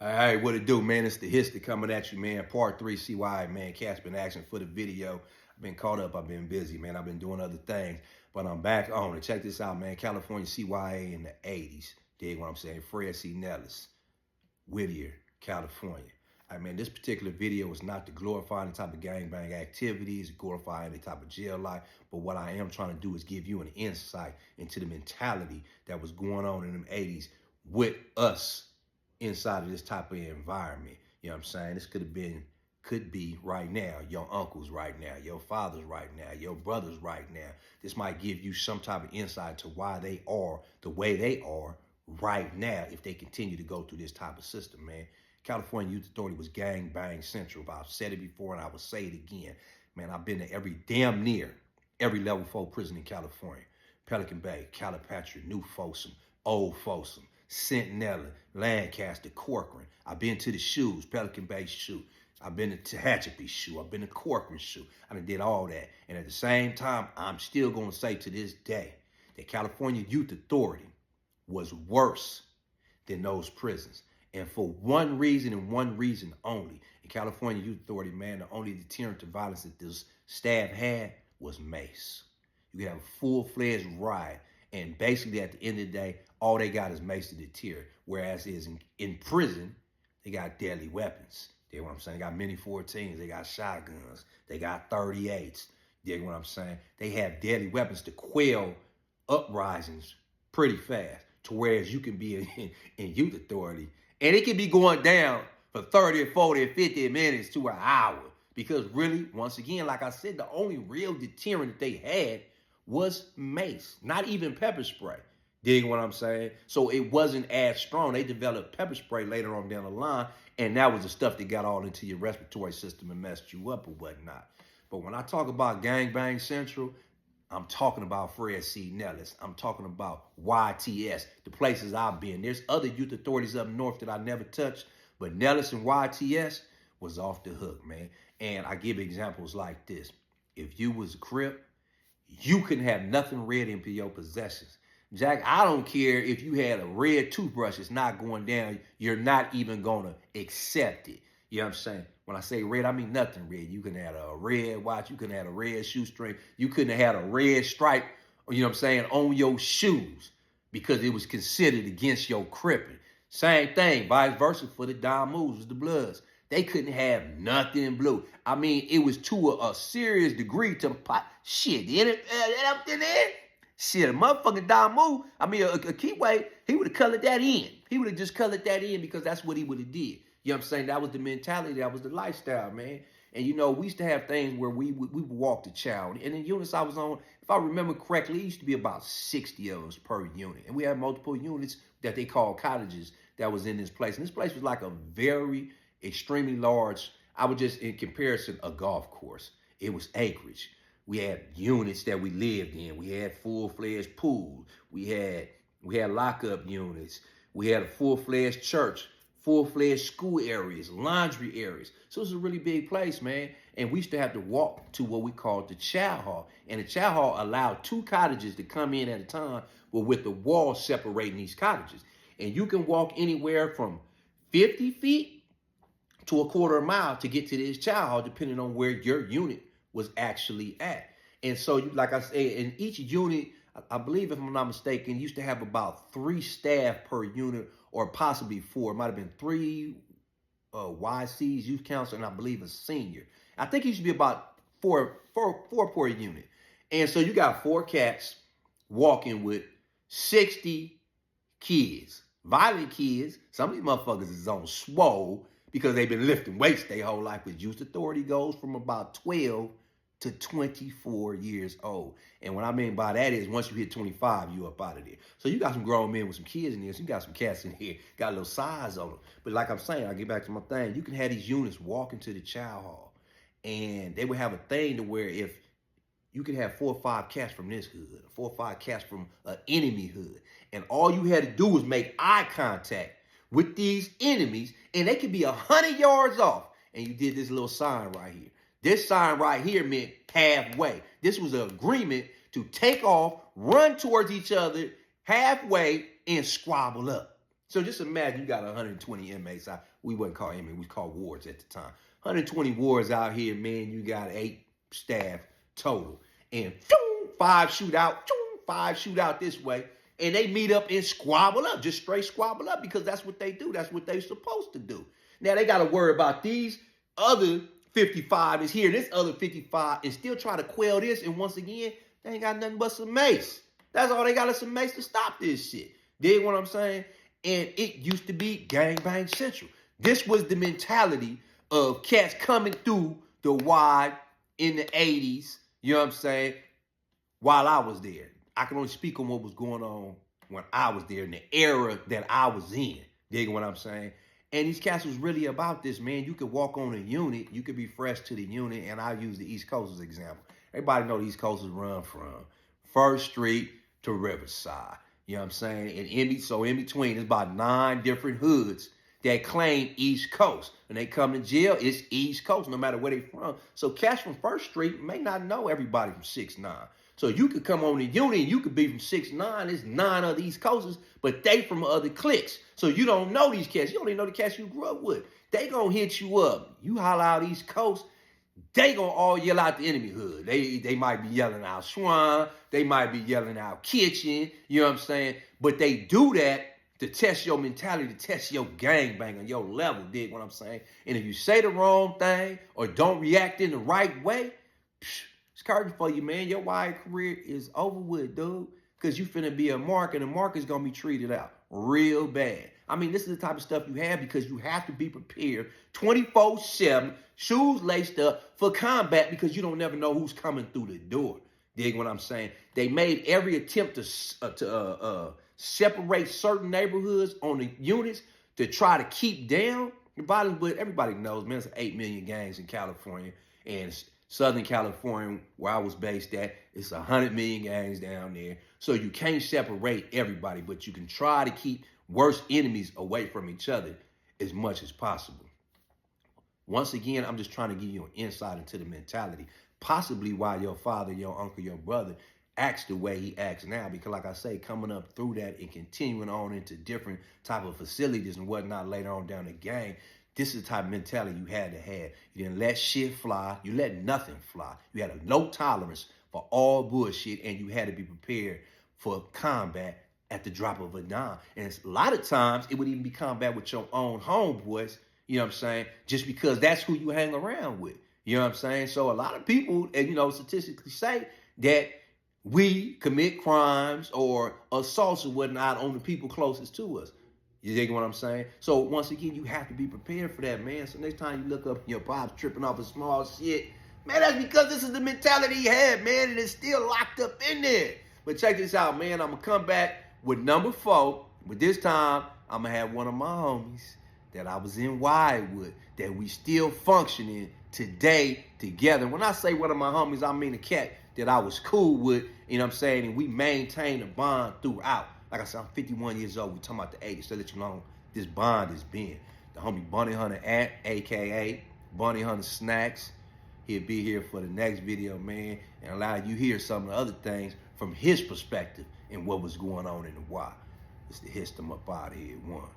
Hey, what it do, man? It's the history coming at you, man. Part 3 CYA, man. Cat's been asking for the video. I've been caught up. I've been busy, man. I've been doing other things. But I'm back on. And check this out, man. California CYA in the 80s. Dig what I'm saying? Fred C. Nellis, Whittier, California. I mean, this particular video is not to glorify any type of gangbang activities, glorify any type of jail life. But what I am trying to do is give you an insight into the mentality that was going on in them 80s with us inside of this type of environment. You know what I'm saying? This could be right now, your uncles right now, your fathers right now, your brothers right now. This might give you some type of insight to why they are the way they are right now if they continue to go through this type of system, man. California Youth Authority was gang bang central. I've said it before and I will say it again. Man, I've been to damn near every level 4 prison in California. Pelican Bay, Calipatria, New Folsom, Old Folsom, Centinela, Lancaster, Corcoran. I've been to the shoes, Pelican Bay shoe. I've been to Tehachapi shoe. I've been to Corcoran shoe. I done did all that. And at the same time, I'm still going to say to this day that California Youth Authority was worse than those prisons. And for one reason and one reason only, in California Youth Authority, man, the only deterrent to violence that this staff had was mace. You could have a full-fledged riot, and basically at the end of the day, all they got is mace to deter. Whereas in prison, they got deadly weapons. You know what I'm saying? They got mini 14s, they got shotguns, they got 38s. You know what I'm saying? They have deadly weapons to quell uprisings pretty fast. To whereas you can be in youth authority, and it can be going down for 30 or 40 or 50 minutes to an hour. Because really, once again, like I said, the only real deterrent that they had was mace, not even pepper spray. Dig what I'm saying? So it wasn't as strong. They developed pepper spray later on down the line, and that was the stuff that got all into your respiratory system and messed you up or whatnot. But when I talk about Gangbang Central, I'm talking about Fred C. Nellis. I'm talking about YTS, the places I've been. There's other youth authorities up north that I never touched, but Nellis and YTS was off the hook, man. And I give examples like this. If you was a Crip, you couldn't have nothing red in your possessions. Jack, I don't care if you had a red toothbrush, it's not going down. You're not even going to accept it. You know what I'm saying? When I say red, I mean nothing red. You can have a red watch. You can have a red shoestring. You couldn't have had a red stripe, you know what I'm saying, on your shoes because it was considered against your cripping. Same thing, vice versa for the Damus, the Bloods. They couldn't have nothing blue. I mean, it was to a serious degree to shit. Shit, a motherfucking Damu, I mean, a Keyway, he would have colored that in. He would have just colored that in because that's what he would have did. You know what I'm saying? That was the mentality. That was the lifestyle, man. And, you know, we used to have things where we would walk the child. And in units I was on, if I remember correctly, it used to be about 60 of us per unit. And we had multiple units that they called cottages that was in this place. And this place was like a very extremely large, I would just, in comparison, a golf course. It was acreage. We had units that we lived in. We had full-fledged pools. We had lockup units. We had a full-fledged church, full-fledged school areas, laundry areas. So it was a really big place, man. And we used to have to walk to what we called the chow hall. And the chow hall allowed 2 cottages to come in at a time, but with the wall separating these cottages. And you can walk anywhere from 50 feet to a quarter of a mile to get to this chow hall, depending on where your unit was actually at. And so, like I say, in each unit, I believe, if I'm not mistaken, used to have about 3 staff per unit, or possibly 4. It might have been 3 YCs, youth council, and I believe a senior. I think it used to be about 4 per unit. And so you got 4 cats walking with 60 kids, violent kids. Some of these motherfuckers is on swole because they've been lifting weights their whole life. With youth authority goes from about 12 to 24 years old. And what I mean by that is once you hit 25, you up out of there. So you got some grown men with some kids in there. So you got some cats in here, got a little size on them. But like I'm saying, I get back to my thing. You can have these units walking to the chow hall, and they would have a thing to where if you could have 4 or 5 cats from this hood, 4 or 5 cats from an enemy hood. And all you had to do was make eye contact with these enemies, and they could be 100 yards off. And you did this little sign right here. This sign right here meant halfway. This was an agreement to take off, run towards each other halfway, and squabble up. So just imagine you got 120 inmates out. We wouldn't call inmates, we called wards at the time. 120 wards out here, man. You got 8 staff total. And 5 shoot out, 5 shoot out this way. And they meet up and squabble up, just straight squabble up, because that's what they do. That's what they're supposed to do. Now they got to worry about these other 55 is here, this other 55, and still try to quell this. And once again, they ain't got nothing but some mace. That's all they got is some mace to stop this shit. Dig what I'm saying? And it used to be gangbang central. This was the mentality of cats coming through the Y in the 80s, you know what I'm saying, while I was there. I can only speak on what was going on when I was there in the era that I was in. Dig what I'm saying? And these cats was really about this, man. You could walk on a unit, you could be fresh to the unit, and I'll use the East Coast as an example. Everybody know the East Coast is run from First Street to Riverside. You know what I'm saying? And in between, there's about 9 different hoods that claim East Coast. When they come to jail, it's East Coast, no matter where they from. So cats from First Street may not know everybody from 6ix9ine. So you could come on the unit, and you could be from 6ix9ine. There's 9 other East Coasters, but they from other cliques. So you don't know these cats. You only know the cats you grew up with. They gonna hit you up. You holler out East Coast, they gonna all yell out the enemy hood. They might be yelling out Swan. They might be yelling out Kitchen. You know what I'm saying? But they do that to test your mentality, to test your gangbang on your level. Dig what I'm saying? And if you say the wrong thing or don't react in the right way, it's curtain for you, man. Your wide career is over with, dude. Because you finna be a mark, and the mark is gonna be treated out real bad. I mean, this is the type of stuff you have because you have to be prepared 24/7, shoes laced up for combat, because you don't never know who's coming through the door. Dig what I'm saying? They made every attempt to separate certain neighborhoods on the units to try to keep down the bottom. But everybody knows, man, it's 8 million gangs in California, and Southern California, where I was based at, it's 100 million gangs down there. So you can't separate everybody, but you can try to keep worst enemies away from each other as much as possible. Once again, I'm just trying to give you an insight into the mentality, possibly why your father, your uncle, your brother acts the way he acts now. Because like I say, coming up through that and continuing on into different type of facilities and whatnot later on down the game, this is the type of mentality you had to have. You didn't let shit fly. You let nothing fly. You had a low tolerance for all bullshit, and you had to be prepared for combat at the drop of a dime. And a lot of times, it would even be combat with your own homeboys, you know what I'm saying, just because that's who you hang around with. You know what I'm saying? So a lot of people, statistically say that we commit crimes or assaults or whatnot on the people closest to us. You dig what I'm saying? So once again, you have to be prepared for that, man. So next time you look up your pops tripping off of small shit, man, that's because this is the mentality he had, man, and it's still locked up in there. But check this out, man. I'm going to come back with number 4, but this time I'm going to have one of my homies that I was in Wildwood that we still functioning today together. When I say one of my homies, I mean a cat that I was cool with, you know what I'm saying, and we maintained a bond throughout. Like I said, I'm 51 years old. We're talking about the 80s. So that you know this bond has been. The homie Bunny Hunter a.k.a. Bunny Hunter Snacks. He'll be here for the next video, man, and allow you to hear some of the other things from his perspective and what was going on in the wild. It's the Hist 'em up out of here, one.